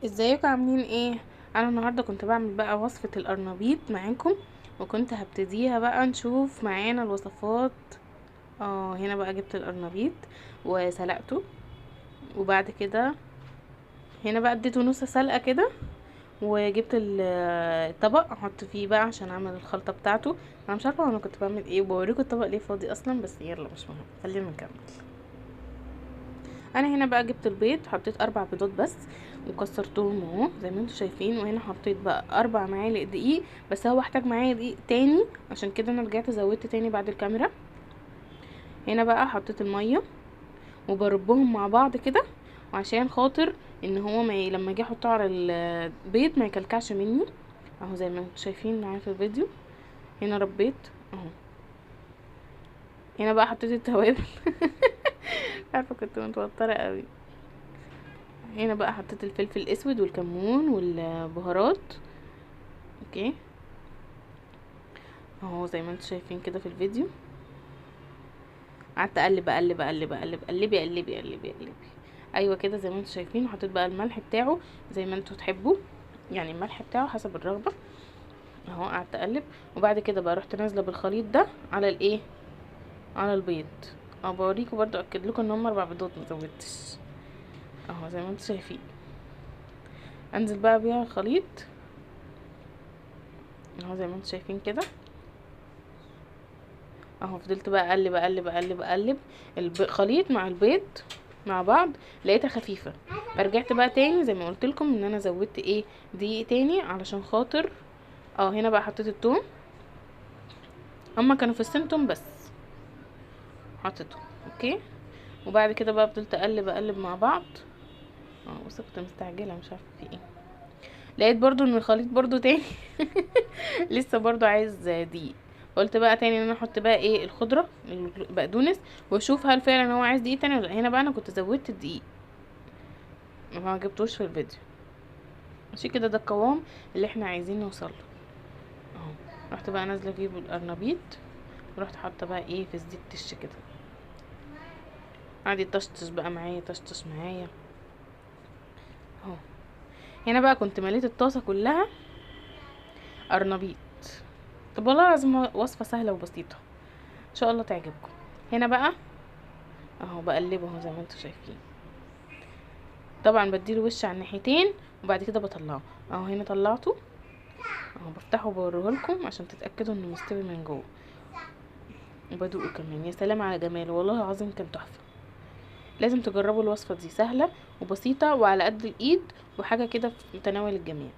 ازيكم عاملين ايه؟ انا النهارده كنت بعمل بقى وصفة القرنبيط معاكم، وكنت هبتديها بقى نشوف معانا الوصفات. هنا بقى جبت القرنبيط وسلقته، وبعد كده هنا بقى اديته نص سلقة كده، وجبت الطبق احط فيه بقى عشان اعمل الخلطة بتاعته. انا مش عارفة انا كنت بعمل ايه، وبوريكم الطبق ليه فاضي اصلا، بس يلا مش مهم، خلينا نكمل. انا هنا بقى جبت البيض، حطيت 4 بيضات بس وكسرتهم اهو زي ما انتم شايفين، وهنا حطيت بقى 4 معالق دقيق، بس هو احتاج معايا دقيق تاني عشان كده انا رجعت زودت تاني بعد الكاميرا. هنا بقى حطيت الميه وبربهم مع بعض كده، وعشان خاطر ان هو لما اجي احطه على البيض ما يكلكعش مني اهو زي ما انتم شايفين معايا في الفيديو. هنا ربيت اهو. هنا بقى حطيت التوابل عارفه كنت متوتره قوي. هنا بقى حطيت الفلفل الاسود والكمون والبهارات. اوكي اهو زي ما انتم شايفين كده في الفيديو. قعدت اقلب اقلب اقلب اقلب قلبي قلبي قلبي قلبي، ايوه كده زي ما انتم شايفين. وحطيت بقى الملح بتاعه زي ما انتم تحبوا، يعني الملح بتاعه حسب الرغبه اهو. قعدت اقلب، وبعد كده بقى رحت نازله بالخليط ده على الايه، على البيض. بوريكم برضو، اكد لكم ان هم 4 بيضات مزودتش اهو زي ما انتم شايفين. انزل بقى بيها الخليط اهو زي ما انتم شايفين كده اهو. فضلت بقى اقلب اقلب اقلب اقلب الخليط مع البيض مع بعض، لقيتها خفيفه، فرجعت بقى تاني زي ما قلت لكم ان انا زودت ايه، دقيق تاني علشان خاطر هنا بقى حطيت التوم. هما كانوا في السمتم بس حطيتهم اوكي. وبعد كده بقى فضلت اقلب اقلب مع بعض بس كنت مستعجله مش عارفه في ايه. لقيت برضو ان الخليط برضو تاني لسه برضو عايز دقيق. قلت بقى تاني ان انا احط بقى ايه الخضره البقدونس، واشوف هل فعلا هو عايز دقيق تاني ولا لا. هنا بقى انا كنت زودت الدقيق ما جبتوش في الفيديو، ماشي كده ده القوام اللي احنا عايزين نوصله اهو. رحت بقى نازله فيه بالقرنبيط، ورحت حاطه بقى ايه في الزيت تش كده، قعد يطشطش بقى معايا طشطش معايا اهو. هنا بقى كنت مليت الطاسه كلها قرنبيط. طب والله لازم وصفه سهله وبسيطه ان شاء الله تعجبكم. هنا بقى اهو بقلبه اهو زي ما انتم شايفين. طبعا بديله وش على الناحيتين وبعد كده بطلعه اهو. هنا طلعته اهو، بفتحه وبوريه لكم عشان تتاكدوا انه مستوي من جوه، وبدوقه كمان. يا سلام على جماله، والله العظيم كان تحفه. لازم تجربوا الوصفه دي، سهله وبسيطه وعلى قد الايد، وحاجه كده في متناول الجميع.